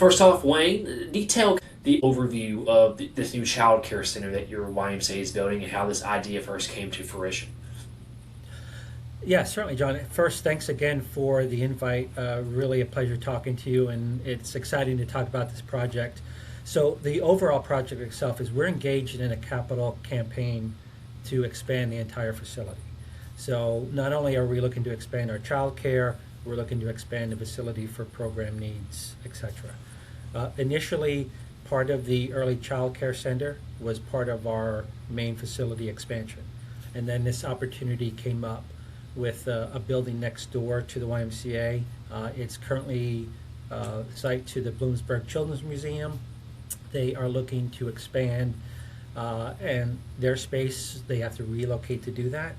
First off, Wayne, detail the overview of this new child care center that your YMCA is building and how this idea first came to fruition. Yeah, certainly, John. First, thanks again for the invite. Really a pleasure talking to you, and it's exciting to talk about this project. So, the overall project itself is we're engaged in a capital campaign to expand the entire facility. So, not only are we looking to expand our child care, we're looking to expand the facility for program needs, etc. Initially, part of the early child care center was part of our main facility expansion. And then this opportunity came up with a building next door to the YMCA. It's currently site to the Bloomsburg Children's Museum. They are looking to expand, and their space, they have to relocate to do that.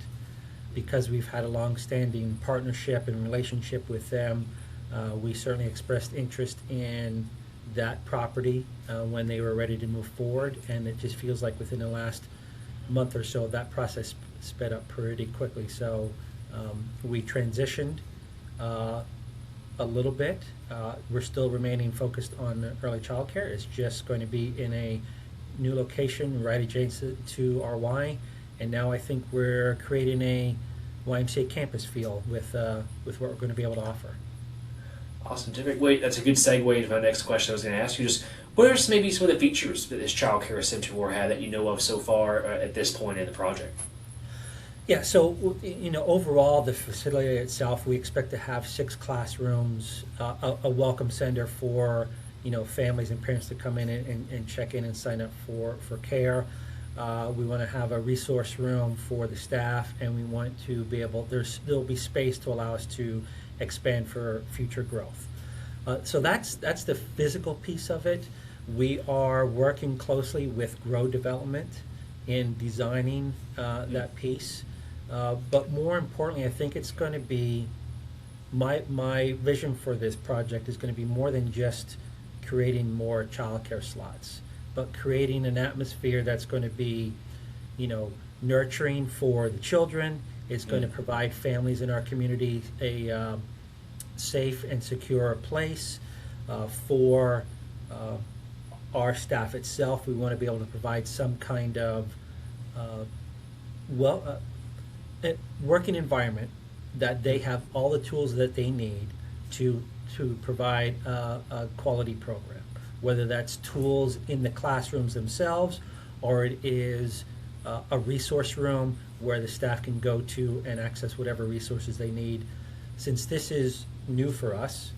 Because we've had a long-standing partnership and relationship with them, we certainly expressed interest in that property when they were ready to move forward, and it just feels like within the last month or so that process sped up pretty quickly. So we transitioned a little bit. We're still remaining focused on early child care. It's just going to be in a new location right adjacent to our Y, and now I think we're creating a YMCA campus feel with what we're going to be able to offer. Awesome, terrific. Wait, that's a good segue into my next question. I was going to ask you just what are maybe some of the features that this child care center will have that you know of so far at this point in the project? Yeah, so overall, the facility itself, we expect to have 6 classrooms, a welcome center for families and parents to come in and check in and sign up for care. We want to have a resource room for the staff, and we want to be able. There'll be space to allow us to expand for future growth. So that's the physical piece of it. We are working closely with Grow Development in designing that piece. But more importantly, I think it's going to be my vision for this project is going to be more than just creating more childcare slots, but creating an atmosphere that's going to be, nurturing for the children. It's going to provide families in our community a safe and secure place for our staff itself. We want to be able to provide some kind of working environment that they have all the tools that they need to provide a quality program, whether that's tools in the classrooms themselves or it is a resource room where the staff can go to and access whatever resources they need. Since this is new for us,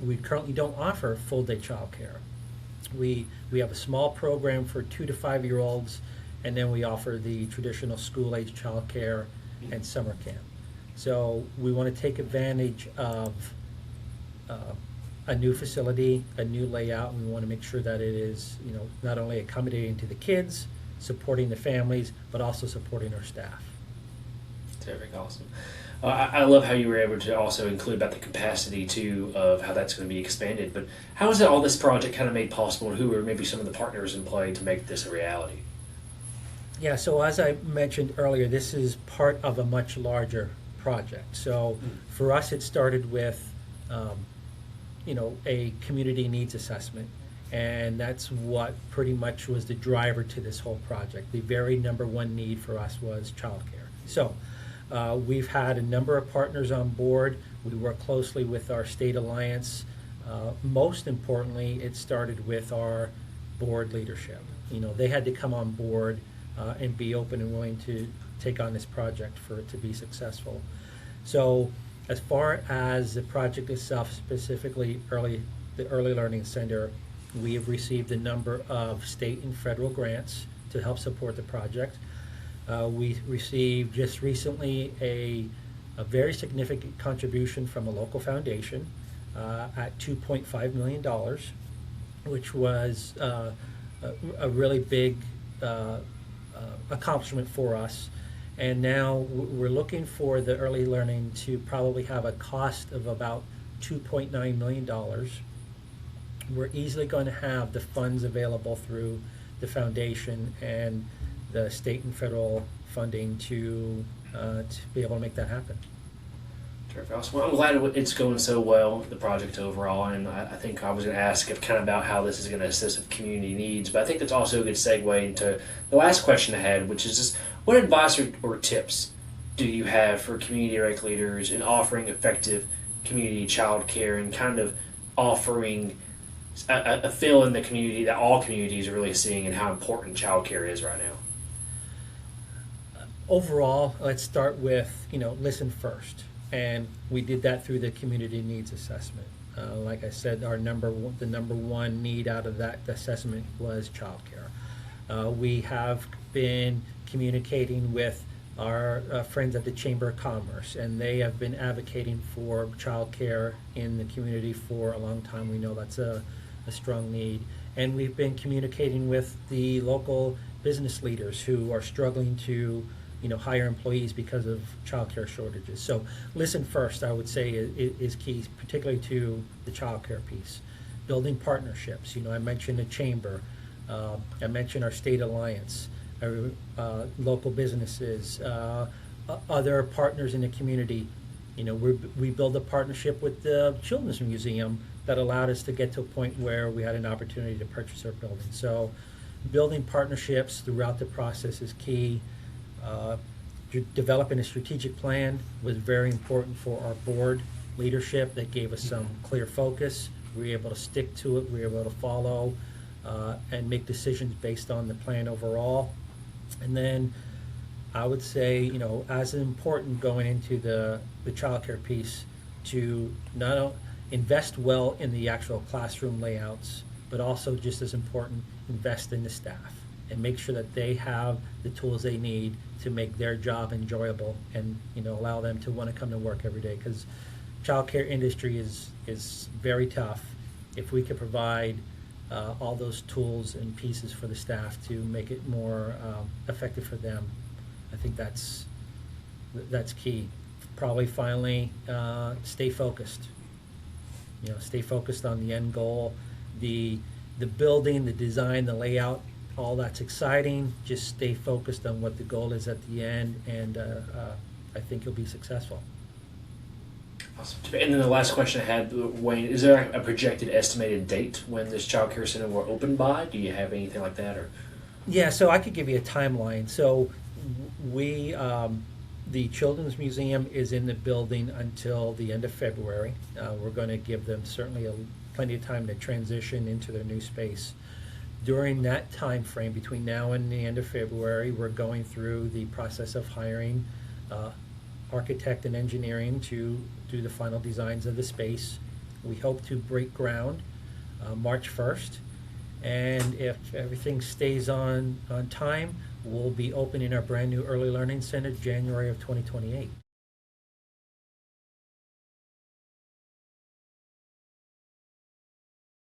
we currently don't offer full-day childcare. We have a small program for 2 to 5-year-olds, and then we offer the traditional school-age childcare and summer camp. So we want to take advantage of a new facility, a new layout, and we want to make sure that it is, not only accommodating to the kids, supporting the families, but also supporting our staff. Terrific, awesome. I love how you were able to also include about the capacity too of how that's going to be expanded. But how is it all this project kind of made possible, and who are maybe some of the partners in play to make this a reality? Yeah, so as I mentioned earlier, this is part of a much larger project. So for us, it started with, a community needs assessment. And that's what pretty much was the driver to this whole project. The very number one need for us was childcare. So we've had a number of partners on board. We work closely with our state alliance. Most importantly, it started with our board leadership. They had to come on board and be open and willing to take on this project for it to be successful. So as far as the project itself, specifically the Early Learning Center, we have received a number of state and federal grants to help support the project. We received just recently a very significant contribution from a local foundation at $2.5 million, which was a really big accomplishment for us. And now we're looking for the early learning to probably have a cost of about $2.9 million. We're easily going to have the funds available through the foundation and the state and federal funding to be able to make that happen. Terrific. Awesome. Well, I'm glad it's going so well, the project overall, and I think I was going to ask if kind of about how this is going to assist with community needs, but I think that's also a good segue into the last question I had, which is just what advice or tips do you have for community rec leaders in offering effective community child care and kind of offering a feel in the community that all communities are really seeing and how important child care is right now? Overall, let's start with, listen first. And we did that through the community needs assessment. Like I said, the number one need out of that assessment was childcare. We have been communicating with our friends at the Chamber of Commerce, and they have been advocating for childcare in the community for a long time. We know that's a strong need. And we've been communicating with the local business leaders who are struggling to hire employees because of childcare shortages. So listen first, I would say, is key, particularly to the childcare piece. Building partnerships. I mentioned the chamber. I mentioned our state alliance, local businesses, other partners in the community. We built a partnership with the Children's Museum that allowed us to get to a point where we had an opportunity to purchase our building. So building partnerships throughout the process is key. Developing a strategic plan was very important for our board leadership. That gave us some clear focus. We were able to stick to it. We were able to follow and make decisions based on the plan overall. And then I would say, as important going into the childcare piece, to not only invest well in the actual classroom layouts, but also just as important, invest in the staff and make sure that they have the tools they need to make their job enjoyable and allow them to want to come to work every day, because childcare industry is very tough. If we could provide all those tools and pieces for the staff to make it more effective for them, I think that's key. Probably finally, stay focused. Stay focused on the end goal, the building, the design, the layout. All that's exciting. Just stay focused on what the goal is at the end, and I think you'll be successful. Awesome. And then the last question I had, Wayne, is there a projected estimated date when this child care center will open by? Do you have anything like that? Or? Yeah, so I could give you a timeline. So we, the Children's Museum is in the building until the end of February. We're going to give them certainly plenty of time to transition into their new space. During that time frame, between now and the end of February, we're going through the process of hiring architect and engineering to do the final designs of the space. We hope to break ground March 1st, and if everything stays on time, we'll be opening our brand new Early Learning Center January of 2028.